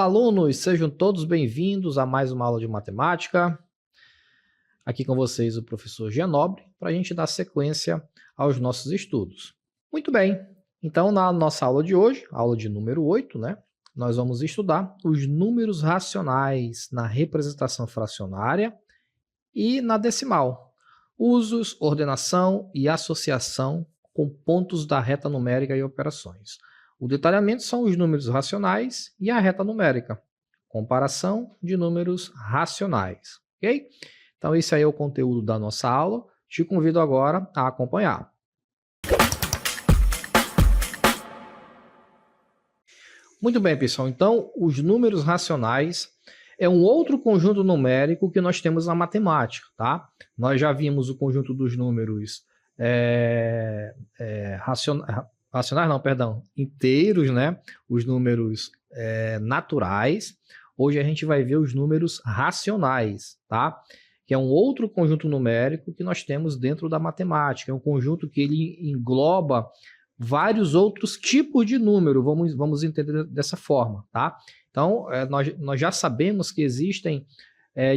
Olá, alunos! Sejam todos bem-vindos a mais uma aula de matemática. Aqui com vocês o professor Gianobre, para a gente dar sequência aos nossos estudos. Muito bem, então na nossa aula de hoje, aula de número 8, nós vamos estudar os números racionais na representação fracionária e na decimal. Usos, ordenação e associação com pontos da reta numérica e operações. O detalhamento são os números racionais e a reta numérica. Comparação de números racionais, ok? Então, esse aí é o conteúdo da nossa aula. Te convido agora a acompanhar. Muito bem, pessoal. Então, os números racionais é um outro conjunto numérico que nós temos na matemática, tá? Nós já vimos o conjunto dos números inteiros, os números naturais. Hoje a gente vai ver os números racionais, tá? Que é um outro conjunto numérico que nós temos dentro da matemática. É um conjunto que ele engloba vários outros tipos de número, vamos entender dessa forma, tá? Então, nós já sabemos que existem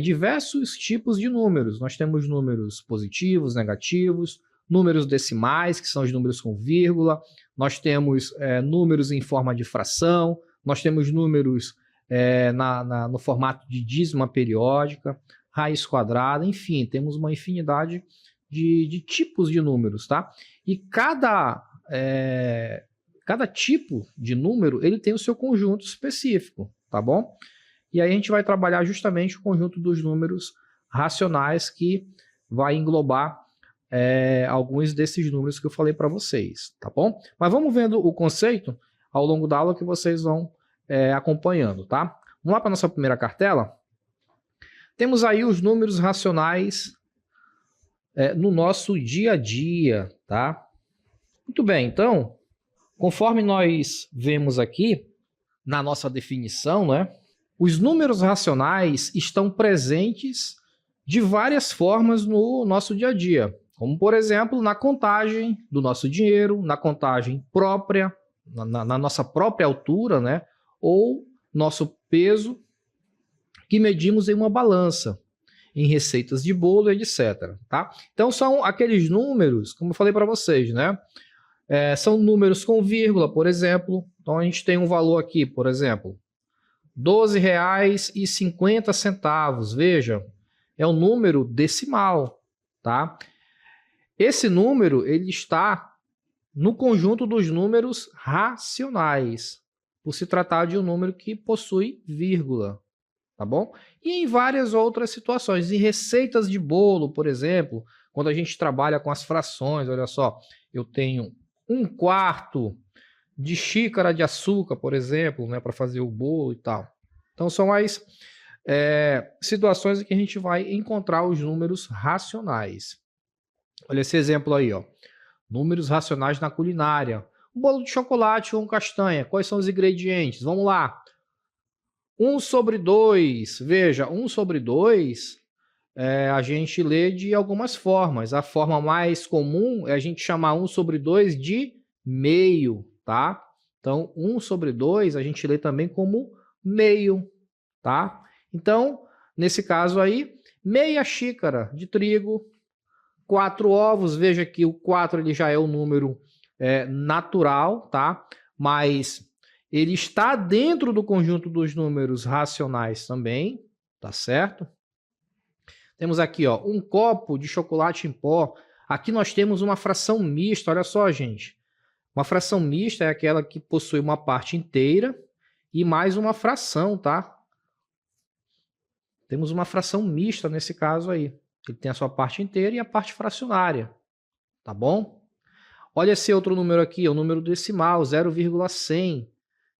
diversos tipos de números. Nós temos números positivos, negativos, números decimais, que são os números com vírgula, nós temos números em forma de fração, nós temos números no formato de dízima periódica, raiz quadrada, enfim, temos uma infinidade de tipos de números, tá? E cada tipo de número, ele tem o seu conjunto específico, tá bom? E aí a gente vai trabalhar justamente o conjunto dos números racionais, que vai englobar alguns desses números que eu falei para vocês, tá bom? Mas vamos vendo o conceito ao longo da aula que vocês vão acompanhando, tá? Vamos lá para a nossa primeira cartela? Temos aí os números racionais no nosso dia a dia, tá? Muito bem, então, conforme nós vemos aqui na nossa definição, os números racionais estão presentes de várias formas no nosso dia a dia, como, por exemplo, na contagem do nosso dinheiro, na contagem própria, na nossa própria altura, ou nosso peso, que medimos em uma balança, em receitas de bolo, etc. Tá? Então, são aqueles números, como eu falei para vocês, são números com vírgula, por exemplo. Então, a gente tem um valor aqui, por exemplo, R$ 12,50. Veja, é um número decimal, tá? Esse número, ele está no conjunto dos números racionais, por se tratar de um número que possui vírgula, tá bom? E em várias outras situações, em receitas de bolo, por exemplo, quando a gente trabalha com as frações, olha só, eu tenho 1/4 de xícara de açúcar, por exemplo, para fazer o bolo e tal. Então, são as situações em que a gente vai encontrar os números racionais. Olha esse exemplo aí, ó. Números racionais na culinária. Um bolo de chocolate ou castanha. Quais são os ingredientes? Vamos lá. 1/2. Veja, 1/2 a gente lê de algumas formas. A forma mais comum é a gente chamar 1/2 de meio, tá? Então, 1/2 a gente lê também como meio, tá? Então, nesse caso aí, meia xícara de trigo, 4 ovos. Veja que o 4 ele já é um número natural, tá? Mas ele está dentro do conjunto dos números racionais também, tá certo? Temos aqui, ó, 1 copo de chocolate em pó. Aqui nós temos uma fração mista, olha só, gente. Uma fração mista é aquela que possui uma parte inteira e mais uma fração, tá? Temos uma fração mista nesse caso aí. Ele tem a sua parte inteira e a parte fracionária, tá bom? Olha esse outro número aqui, é o número decimal, 0,100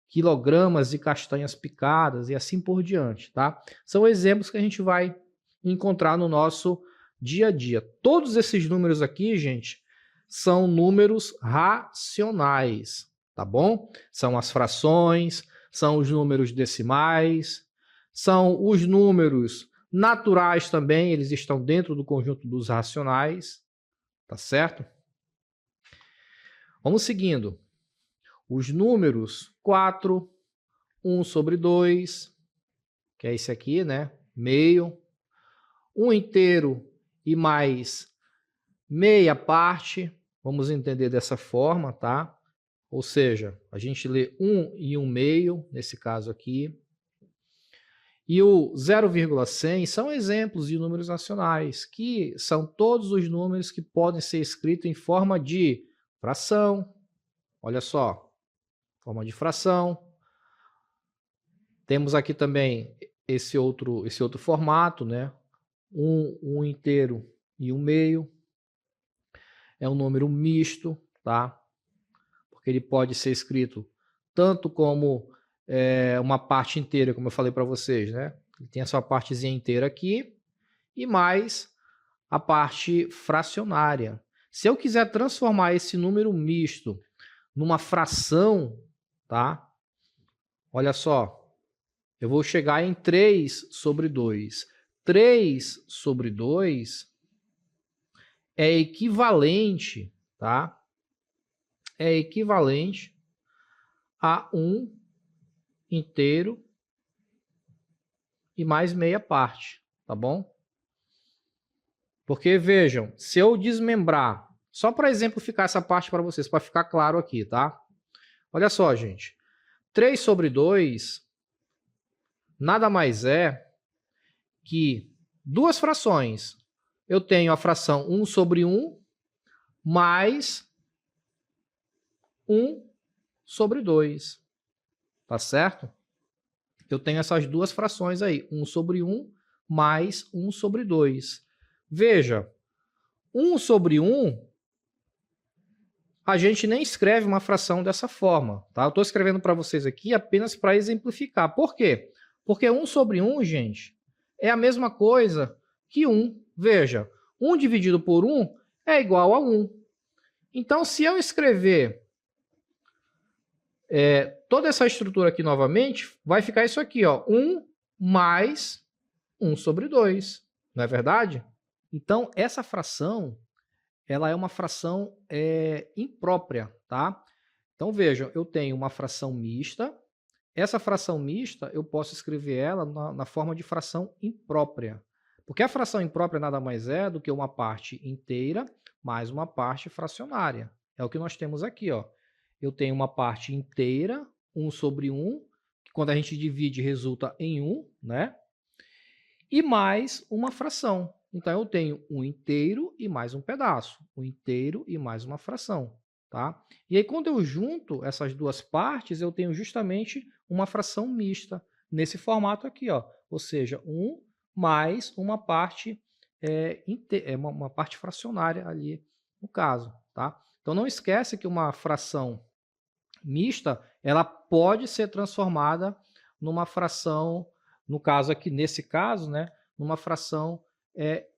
quilogramas de castanhas picadas e assim por diante, tá? São exemplos que a gente vai encontrar no nosso dia a dia. Todos esses números aqui, gente, são números racionais, tá bom? São as frações, são os números decimais, são os números naturais também, eles estão dentro do conjunto dos racionais, tá certo? Vamos seguindo. Os números 4, 1 sobre 2, que é esse aqui, né? Meio. 1 inteiro e mais meia parte. Vamos entender dessa forma, tá? Ou seja, a gente lê 1 e 1 meio, nesse caso aqui. E o 0,100 são exemplos de números racionais, que são todos os números que podem ser escritos em forma de fração. Olha só, forma de fração. Temos aqui também esse outro formato, né? 1 inteiro e 1 meio. É um número misto, tá? Porque ele pode ser escrito tanto como uma parte inteira, como eu falei para vocês, né? Ele tem a sua partezinha inteira aqui e mais a parte fracionária. Se eu quiser transformar esse número misto numa fração, tá? Olha só, eu vou chegar em 3 sobre 2. 3 sobre 2 é equivalente, tá? É equivalente a 1 inteiro e mais meia parte, tá bom? Porque, vejam, se eu desmembrar, só para exemplificar essa parte para vocês, para ficar claro aqui, tá? Olha só, gente. 3 sobre 2 nada mais é que duas frações. Eu tenho a fração 1 sobre 1 mais 1 sobre 2. Tá certo? Eu tenho essas duas frações aí. 1 sobre 1 mais 1 sobre 2. Veja, 1 sobre 1, a gente nem escreve uma fração dessa forma. Tá? Eu estou escrevendo para vocês aqui apenas para exemplificar. Por quê? Porque 1 sobre 1, gente, é a mesma coisa que 1. Veja, 1 dividido por 1 é igual a 1. Então, se eu escrever toda essa estrutura aqui novamente, vai ficar isso aqui, ó, 1 mais 1 sobre 2. Não é verdade? Então, essa fração, ela é uma fração imprópria, tá? Então, vejam, eu tenho uma fração mista. Essa fração mista, eu posso escrever ela na forma de fração imprópria. Porque a fração imprópria nada mais é do que uma parte inteira mais uma parte fracionária. É o que nós temos aqui, ó. Eu tenho uma parte inteira, 1 sobre 1, que quando a gente divide resulta em 1, né? E mais uma fração. Então, eu tenho 1 inteiro e mais um pedaço. 1 inteiro e mais uma fração. Tá? E aí, quando eu junto essas duas partes, eu tenho justamente uma fração mista, nesse formato aqui. Ó. Ou seja, 1 mais uma parte, uma parte fracionária ali no caso. Tá? Então, não esquece que uma fração mista, ela pode ser transformada numa fração, no caso aqui, nesse caso, né, numa fração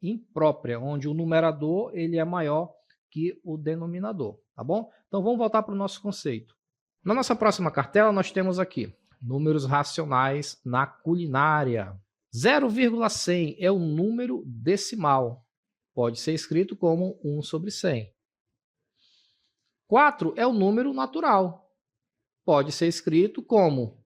imprópria, onde o numerador ele é maior que o denominador, tá bom? Então vamos voltar para o nosso conceito. Na nossa próxima cartela nós temos aqui números racionais na culinária. 0,100 é um número decimal, pode ser escrito como 1 sobre 100. 4 é um número natural, pode ser escrito como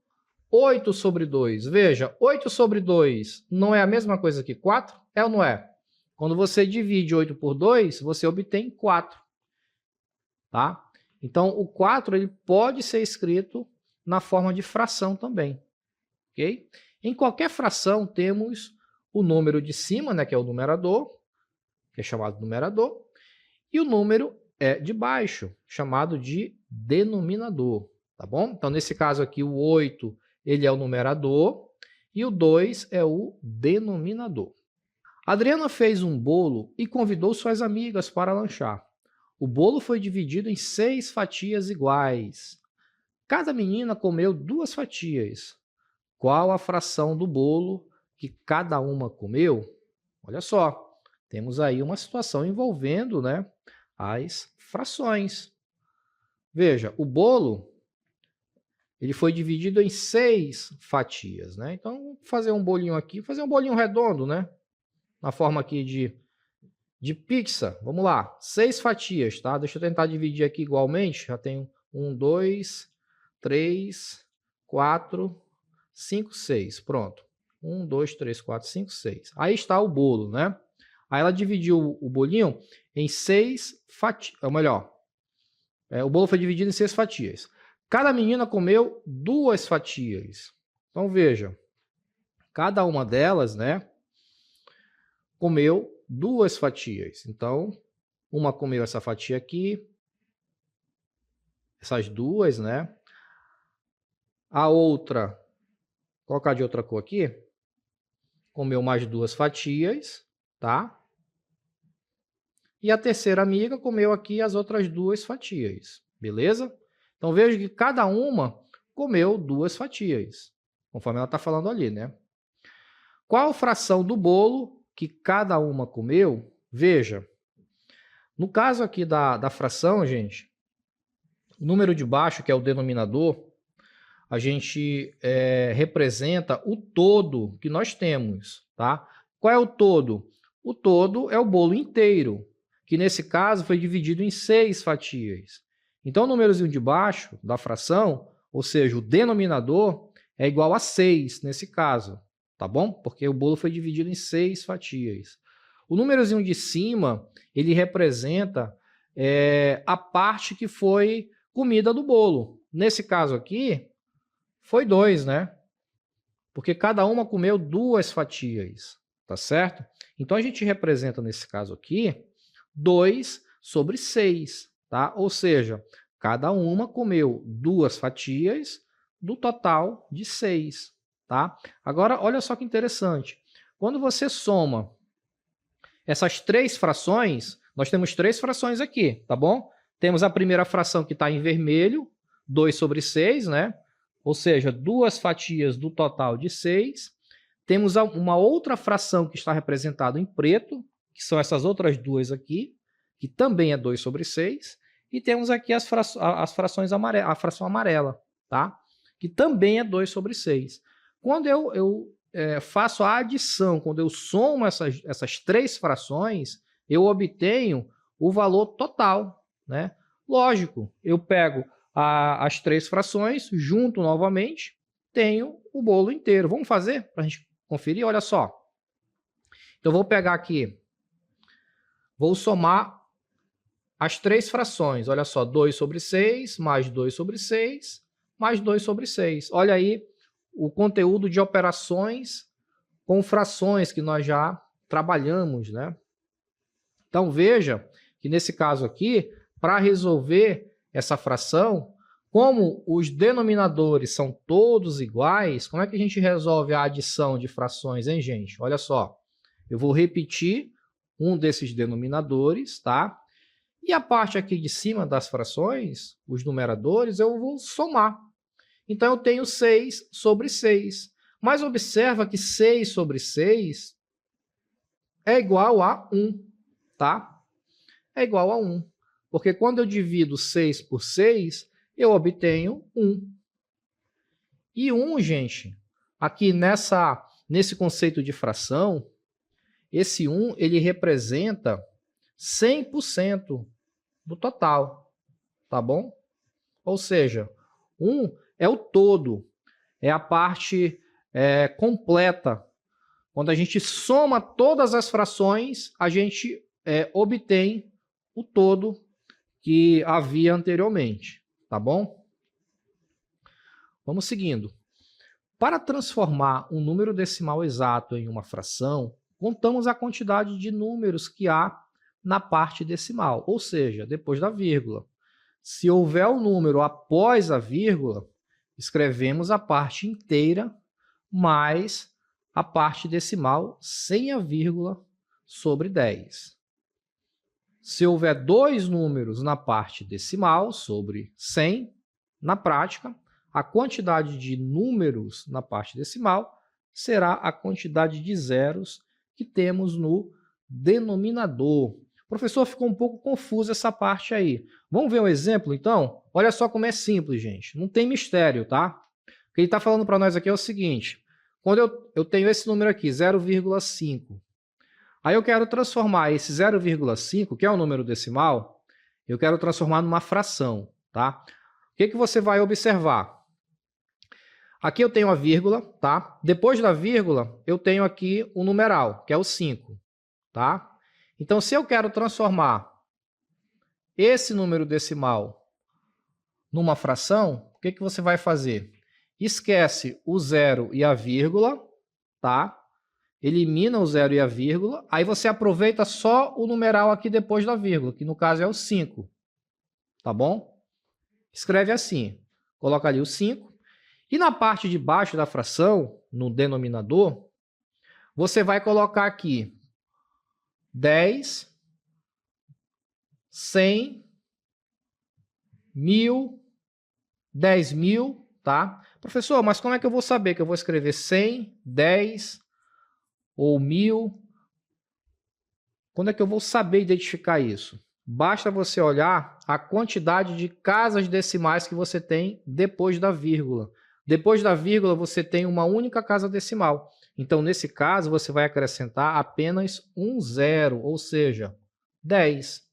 8 sobre 2. Veja, 8 sobre 2 não é a mesma coisa que 4? É ou não é? Quando você divide 8 por 2, você obtém 4. Tá? Então, o 4 ele pode ser escrito na forma de fração também. Okay? Em qualquer fração, temos o número de cima, né, que é o numerador, que é chamado numerador, e o número de baixo, chamado de denominador. Tá bom? Então, nesse caso aqui, o 8 ele é o numerador e o 2 é o denominador. Adriana fez um bolo e convidou suas amigas para lanchar. O bolo foi dividido em 6 fatias iguais. Cada menina comeu 2 fatias. Qual a fração do bolo que cada uma comeu? Olha só, temos aí uma situação envolvendo, né, as frações. Veja, o bolo ele foi dividido em 6 fatias, né? Então, vou fazer um bolinho aqui, fazer um bolinho redondo, né? Na forma aqui de pizza. Vamos lá, 6 fatias, tá? Deixa eu tentar dividir aqui igualmente. Já tenho 1, 2, 3, 4, 5, 6. Pronto. 1, 2, 3, 4, 5, 6. Aí está o bolo, né? Aí ela dividiu o bolinho em 6 fatias. Ou melhor, o bolo foi dividido em 6 fatias. Cada menina comeu 2 fatias. Então, veja. Cada uma delas, né? Comeu 2 fatias. Então, uma comeu essa fatia aqui. Essas duas, né? A outra, vou colocar de outra cor aqui. Comeu mais 2 fatias, tá? E a terceira amiga comeu aqui as outras 2 fatias, beleza? Então, veja que cada uma comeu 2 fatias, conforme ela está falando ali, né? Qual a fração do bolo que cada uma comeu? Veja, no caso aqui da fração, gente, o número de baixo, que é o denominador, a gente representa o todo que nós temos, tá? Qual é o todo? O todo é o bolo inteiro, que nesse caso foi dividido em 6 fatias. Então, o númerozinho de baixo da fração, ou seja, o denominador, é igual a 6 nesse caso, tá bom? Porque o bolo foi dividido em 6 fatias. O númerozinho de cima, ele representa a parte que foi comida do bolo. Nesse caso aqui, foi 2, né? Porque cada uma comeu 2 fatias, tá certo? Então, a gente representa, nesse caso aqui, 2 sobre 6, tá? Ou seja, cada uma comeu 2 fatias do total de 6, tá? Agora, olha só que interessante. Quando você soma essas 3 frações, nós temos 3 frações aqui, tá bom? Temos a primeira fração que está em vermelho, 2 sobre 6, né? Ou seja, 2 fatias do total de 6. Temos uma outra fração que está representada em preto, que são essas outras 2 aqui, que também é 2 sobre 6. E temos aqui as frações amarelas, a fração amarela, tá? Que também é 2 sobre 6. Quando eu faço a adição, quando eu somo essas 3 frações, eu obtenho o valor total, né? Lógico, eu pego as 3 frações, junto novamente, tenho o bolo inteiro. Vamos fazer para a gente conferir? Olha só. Então, eu vou pegar aqui, vou somar as 3 frações. Olha só, 2 sobre 6, mais 2 sobre 6, mais 2 sobre 6. Olha aí o conteúdo de operações com frações que nós já trabalhamos, né? Então, veja que nesse caso aqui, para resolver essa fração, como os denominadores são todos iguais, como é que a gente resolve a adição de frações, hein, gente? Olha só, eu vou repetir um desses denominadores, tá? E a parte aqui de cima das frações, os numeradores, eu vou somar. Então, eu tenho 6 sobre 6. Mas observa que 6 sobre 6 é igual a 1, tá? É igual a 1. Porque quando eu divido 6 por 6, eu obtenho 1. E 1, gente, aqui nesse conceito de fração, esse 1 ele representa 100% do total, tá bom? Ou seja, 1 é o todo, é a parte completa. Quando a gente soma todas as frações, a gente obtém o todo que havia anteriormente, tá bom? Vamos seguindo. Para transformar um número decimal exato em uma fração, contamos a quantidade de números que há na parte decimal, ou seja, depois da vírgula. Se houver um número após a vírgula, escrevemos a parte inteira mais a parte decimal sem a vírgula sobre 10. Se houver 2 números na parte decimal sobre 100, na prática, a quantidade de números na parte decimal será a quantidade de zeros que temos no denominador. O professor ficou um pouco confuso essa parte aí. Vamos ver um exemplo, então? Olha só como é simples, gente. Não tem mistério, tá? O que ele está falando para nós aqui é o seguinte. Quando eu tenho esse número aqui, 0,5, aí eu quero transformar esse 0,5, que é um número decimal, eu quero transformar numa fração, tá? O que você vai observar? Aqui eu tenho a vírgula, tá? Depois da vírgula, eu tenho aqui o numeral, que é o 5, tá? Então, se eu quero transformar esse número decimal numa fração, o que que você vai fazer? Esquece o zero e a vírgula, tá? Elimina o zero e a vírgula, aí você aproveita só o numeral aqui depois da vírgula, que no caso é o 5, tá bom? Escreve assim, coloca ali o 5, e na parte de baixo da fração, no denominador, você vai colocar aqui 10, 100, 1000, 10.000, tá? Professor, mas como é que eu vou saber que eu vou escrever 100, 10 ou 1000? Quando é que eu vou saber identificar isso? Basta você olhar a quantidade de casas decimais que você tem depois da vírgula. Depois da vírgula, você tem uma única casa decimal. Então, nesse caso, você vai acrescentar apenas um zero, ou seja, 10.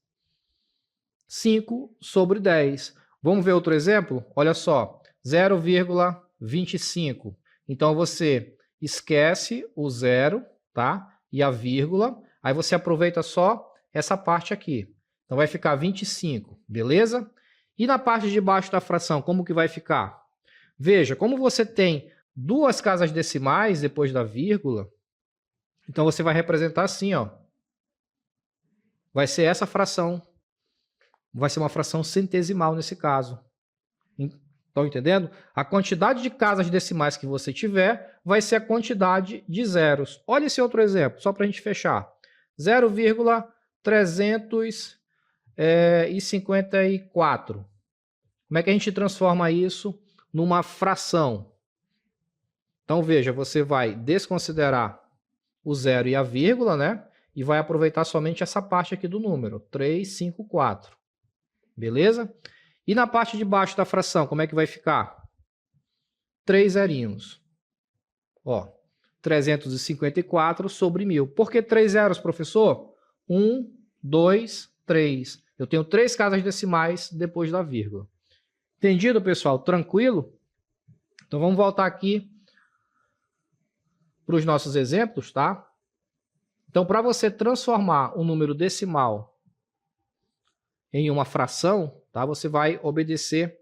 5 sobre 10. Vamos ver outro exemplo? Olha só, 0,25. Então, você esquece o zero, tá? E a vírgula. Aí você aproveita só essa parte aqui. Então, vai ficar 25, beleza? E na parte de baixo da fração, como que vai ficar? Veja, como você tem duas casas decimais depois da vírgula, então você vai representar assim, ó. Vai ser essa fração. Vai ser uma fração centesimal nesse caso. Estão entendendo? A quantidade de casas decimais que você tiver vai ser a quantidade de zeros. Olha esse outro exemplo, só para a gente fechar. 0,354. Como é que a gente transforma isso numa fração? Então, veja, você vai desconsiderar o zero e a vírgula, né? E vai aproveitar somente essa parte aqui do número, 354. Beleza? E na parte de baixo da fração, como é que vai ficar? 3 zerinhos. Ó, 354 sobre 1000. Por que 3 zeros, professor? 1, 2, 3. Eu tenho 3 casas decimais depois da vírgula. Entendido, pessoal? Tranquilo? Então, vamos voltar aqui para os nossos exemplos, tá? Então, para você transformar um número decimal em uma fração, tá? Você vai obedecer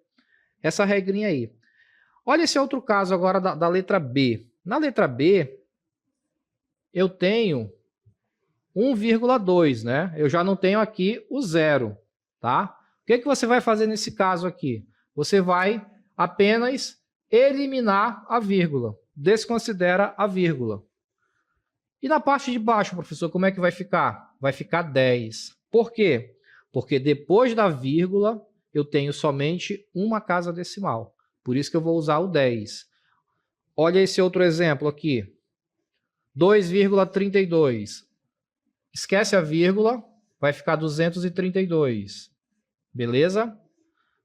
essa regrinha aí. Olha esse outro caso agora da letra B. Na letra B, eu tenho 1,2, né? Eu já não tenho aqui o zero, tá? O que que você vai fazer nesse caso aqui? Você vai apenas eliminar a vírgula, desconsidera a vírgula. E na parte de baixo, professor, como é que vai ficar? Vai ficar 10. Por quê? Porque depois da vírgula, eu tenho somente uma casa decimal. Por isso que eu vou usar o 10. Olha esse outro exemplo aqui. 2,32. Esquece a vírgula, vai ficar 232. Beleza?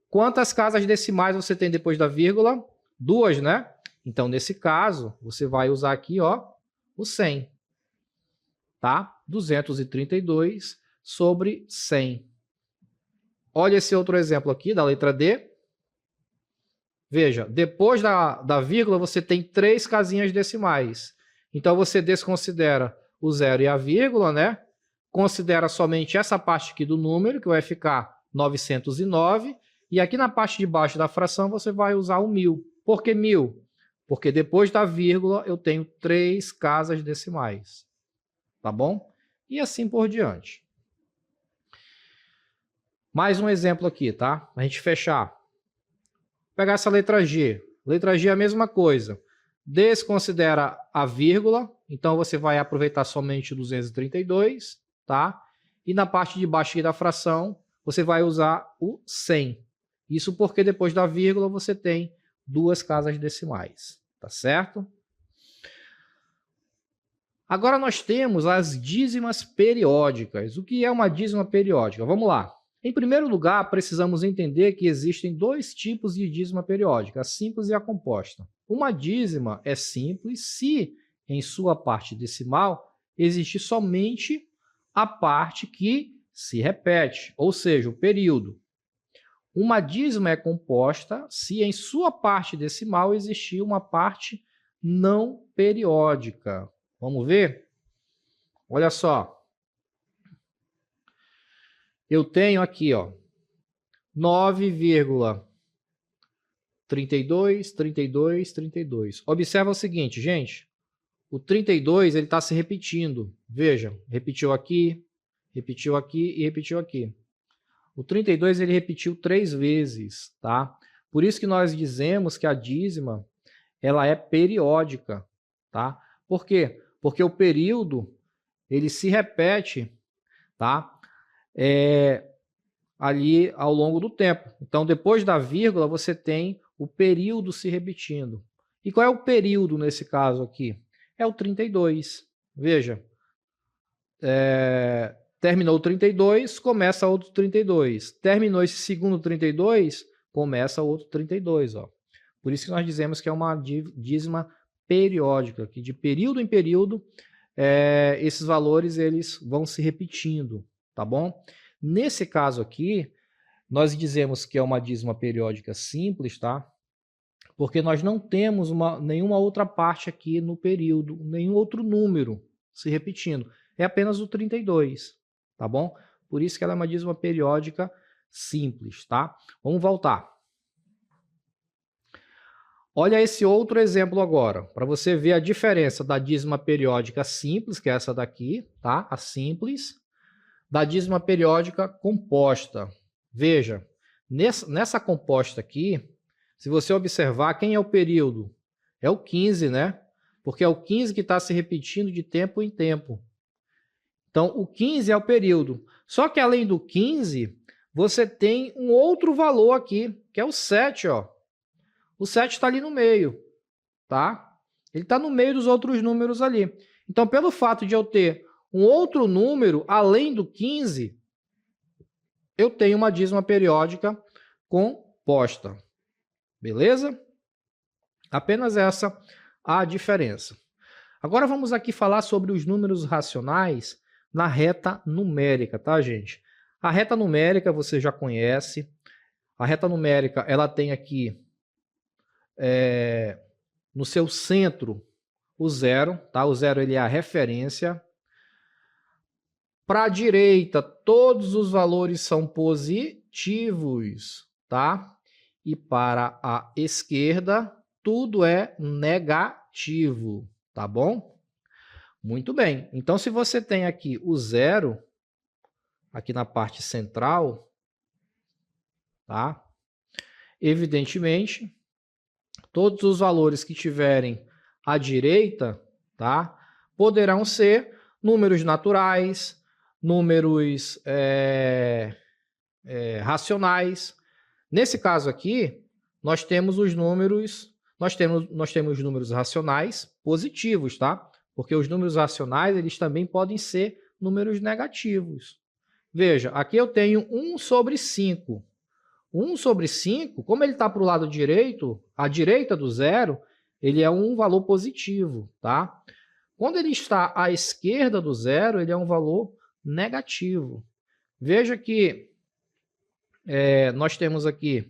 Quantas casas decimais você tem depois da vírgula? 2, né? Então, nesse caso, você vai usar aqui, ó, o 100. Tá? 232 sobre 100. Olha esse outro exemplo aqui, da letra D. Veja, depois da vírgula, você tem 3 casinhas decimais. Então, você desconsidera o zero e a vírgula, né? Considera somente essa parte aqui do número, que vai ficar 909. E aqui na parte de baixo da fração, você vai usar o 1000. Por que 1000? Porque depois da vírgula, eu tenho 3 casas decimais. Tá bom? E assim por diante. Mais um exemplo aqui, tá? Para a gente fechar. Vou pegar essa letra G. Letra G é a mesma coisa. Desconsidera a vírgula, então você vai aproveitar somente 232, tá? E na parte de baixo aqui da fração, você vai usar o 100. Isso porque depois da vírgula você tem 2 casas decimais, tá certo? Agora nós temos as dízimas periódicas. O que é uma dízima periódica? Vamos lá. Em primeiro lugar, precisamos entender que existem 2 tipos de dízima periódica, a simples e a composta. Uma dízima é simples se, em sua parte decimal, existe somente a parte que se repete, ou seja, o período. Uma dízima é composta se em sua parte decimal existir uma parte não periódica. Vamos ver? Olha só. Eu tenho aqui, ó, 9,32, 32, 32. Observa o seguinte, gente. O 32 ele está se repetindo. Veja, repetiu aqui e repetiu aqui. O 32 ele repetiu 3 vezes, tá? Por isso que nós dizemos que a dízima ela é periódica, tá? Por quê? Porque o período ele se repete, tá? Ali ao longo do tempo. Então, depois da vírgula, você tem o período se repetindo. E qual é o período nesse caso aqui? É o 32. Veja, terminou o 32, começa outro 32. Terminou esse segundo 32, começa outro 32. Ó. Por isso que nós dizemos que é uma dízima periódica, que de período em período esses valores eles vão se repetindo, tá bom? Nesse caso aqui, nós dizemos que é uma dízima periódica simples, tá? Porque nós não temos nenhuma outra parte aqui no período, nenhum outro número se repetindo. É apenas o 32, tá bom? Por isso que ela é uma dízima periódica simples, tá? Vamos voltar. Olha esse outro exemplo agora, para você ver a diferença da dízima periódica simples, que é essa daqui, tá? A simples, da dízima periódica composta. Veja, nessa composta aqui, se você observar, quem é o período? É o 15, né? Porque é o 15 que está se repetindo de tempo em tempo. Então, o 15 é o período. Só que além do 15, você tem um outro valor aqui, que é o 7, ó. O 7 está ali no meio, tá? Ele está no meio dos outros números ali. Então, pelo fato de eu ter um outro número além do 15, eu tenho uma dízima periódica composta. Beleza? Apenas essa a diferença. Agora vamos aqui falar sobre os números racionais na reta numérica, tá, gente? A reta numérica você já conhece. A reta numérica ela tem aqui no seu centro o zero, tá? O zero ele é a referência. Para a direita, todos os valores são positivos, tá? E para a esquerda, tudo é negativo, tá bom? Muito bem. Então, se você tem aqui o zero, aqui na parte central, tá? Evidentemente, todos os valores que tiverem à direita, tá? Poderão ser números naturais, números racionais. Nesse caso aqui, nós temos os números, nós temos números racionais positivos, tá? Porque os números racionais, eles também podem ser números negativos. Veja, aqui eu tenho 1 sobre 5. 1 sobre 5, como ele está para o lado direito, à direita do zero, ele é um valor positivo, tá? Quando ele está à esquerda do zero, ele é um valor negativo. Veja que nós temos aqui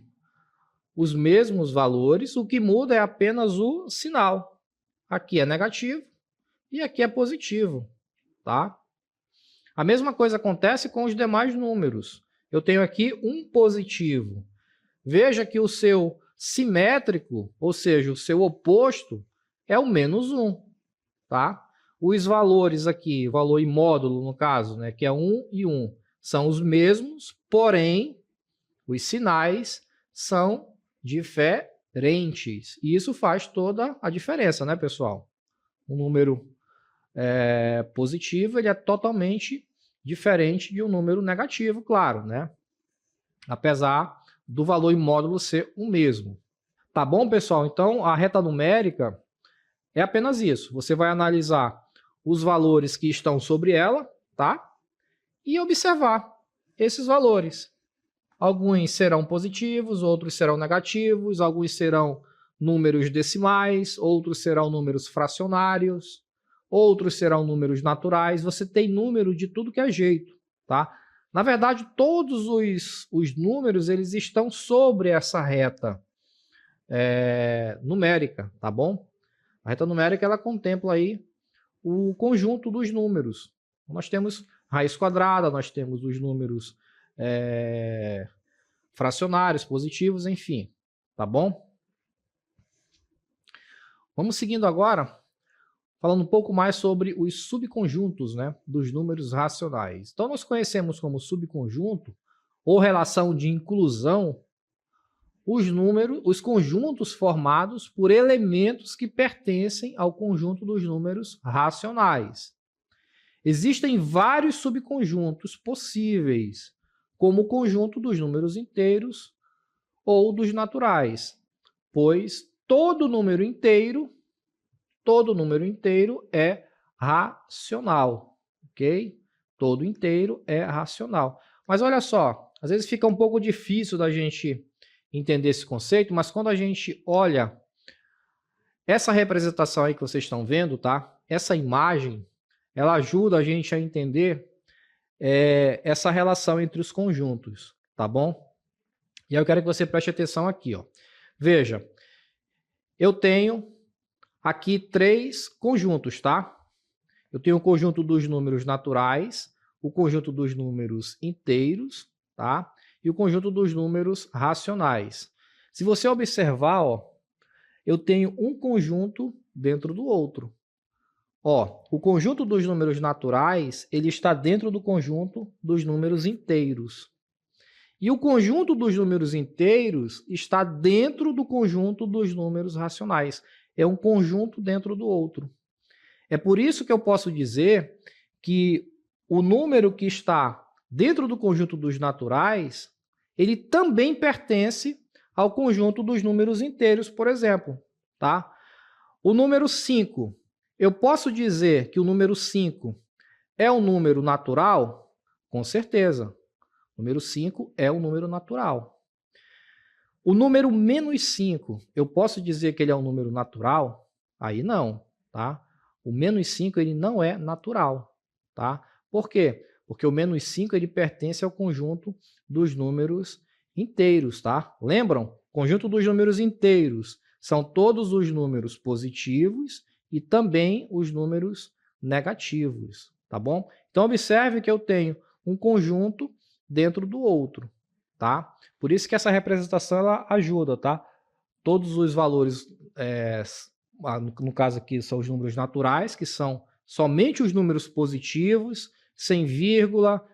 os mesmos valores, o que muda é apenas o sinal. Aqui é negativo e aqui é positivo, tá? A mesma coisa acontece com os demais números. Eu tenho aqui um positivo. Veja que o seu simétrico, ou seja, o seu oposto, é o menos 1, tá? Os valores aqui, o valor em módulo, no caso, né, que é 1 e 1, são os mesmos, porém, os sinais são diferentes. E isso faz toda a diferença, né, pessoal? Um número positivo, ele é totalmente diferente de um número negativo, claro, né? Apesar do valor em módulo ser o mesmo. Tá bom, pessoal? Então, a reta numérica é apenas isso. Você vai analisar os valores que estão sobre ela, tá? E observar esses valores. Alguns serão positivos, outros serão negativos, alguns serão números decimais, outros serão números fracionários, outros serão números naturais. Você tem número de tudo que é jeito, tá? Na verdade, todos os números eles estão sobre essa reta numérica, tá bom? A reta numérica ela contempla aí o conjunto dos números. Nós temos raiz quadrada, nós temos os números fracionários, positivos, enfim, tá bom? Vamos seguindo agora, falando um pouco mais sobre os subconjuntos, né, dos números racionais. Então, nós conhecemos como subconjunto ou relação de inclusão os conjuntos formados por elementos que pertencem ao conjunto dos números racionais. Existem vários subconjuntos possíveis, como o conjunto dos números inteiros ou dos naturais, pois todo número inteiro é racional, ok? Todo inteiro é racional. Mas olha só, às vezes fica um pouco difícil da gente entender esse conceito, mas quando a gente olha essa representação aí que vocês estão vendo, tá? Essa imagem, ela ajuda a gente a entender essa relação entre os conjuntos, tá bom? E aí eu quero que você preste atenção aqui, ó. Veja, eu tenho aqui 3 conjuntos, tá? Eu tenho o conjunto dos números naturais, o conjunto dos números inteiros, tá? E o conjunto dos números racionais. Se você observar, ó, eu tenho um conjunto dentro do outro. Ó, o conjunto dos números naturais, ele está dentro do conjunto dos números inteiros. E o conjunto dos números inteiros está dentro do conjunto dos números racionais. É um conjunto dentro do outro. É por isso que eu posso dizer que o número que está dentro do conjunto dos naturais, ele também pertence ao conjunto dos números inteiros, por exemplo, tá? O número 5, eu posso dizer que o número 5 é um número natural? Com certeza. O número 5 é um número natural. O número menos 5, eu posso dizer que ele é um número natural? Aí não, tá? O menos 5 ele não é natural, tá? Por quê? Porque o menos 5 ele pertence ao conjunto dos números inteiros, tá? Lembram? O conjunto dos números inteiros são todos os números positivos e também os números negativos, tá bom? Então, observe que eu tenho um conjunto dentro do outro, tá? Por isso que essa representação ela ajuda, tá? Todos os valores, no caso aqui são os números naturais, que são somente os números positivos, sem vírgula,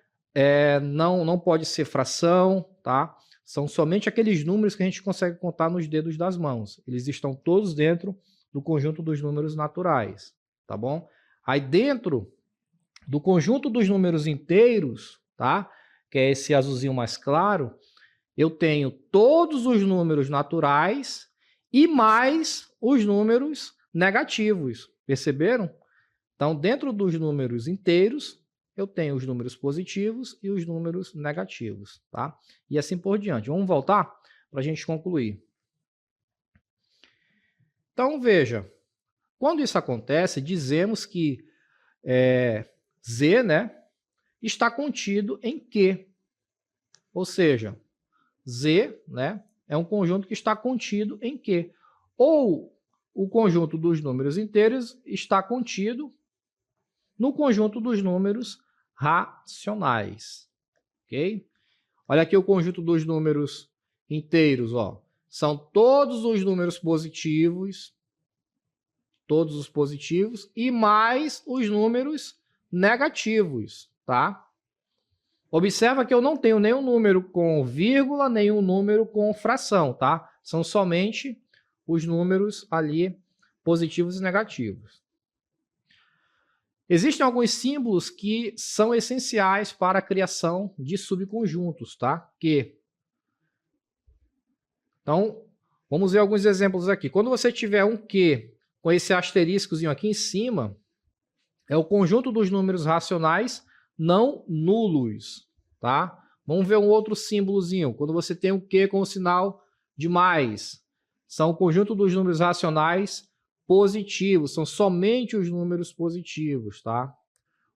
não pode ser fração, tá? São somente aqueles números que a gente consegue contar nos dedos das mãos. Eles estão todos dentro do conjunto dos números naturais, tá bom? Aí dentro do conjunto dos números inteiros, tá? Que é esse azulzinho mais claro, eu tenho todos os números naturais e mais os números negativos. Perceberam? Então, dentro dos números inteiros, eu tenho os números positivos e os números negativos, tá? E assim por diante. Vamos voltar para a gente concluir. Então, veja, quando isso acontece, dizemos que Z, né, está contido em Q. Ou seja, Z, né, é um conjunto que está contido em Q. Ou o conjunto dos números inteiros está contido no conjunto dos números racionais. Ok? Olha aqui o conjunto dos números inteiros, ó. São todos os números positivos, e mais os números negativos, tá? Observa que eu não tenho nenhum número com vírgula, nenhum número com fração, tá? São somente os números ali positivos e negativos. Existem alguns símbolos que são essenciais para a criação de subconjuntos, tá? Então, vamos ver alguns exemplos aqui. Quando você tiver um Q com esse asteriscozinho aqui em cima, é o conjunto dos números racionais não nulos, tá? Vamos ver um outro símbolozinho. Quando você tem um Q com o sinal de mais, são o conjunto dos números racionais positivos, são somente os números positivos, tá?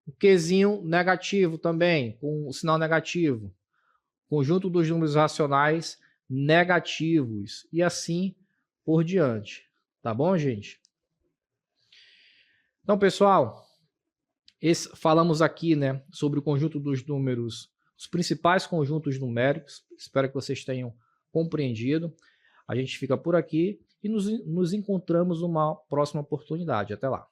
O Qzinho negativo também, com o sinal negativo. Conjunto dos números racionais negativos. E assim por diante. Tá bom, gente? Então, pessoal, falamos aqui, né, sobre o conjunto dos números, os principais conjuntos numéricos. Espero que vocês tenham compreendido. A gente fica por aqui e nos encontramos numa próxima oportunidade. Até lá.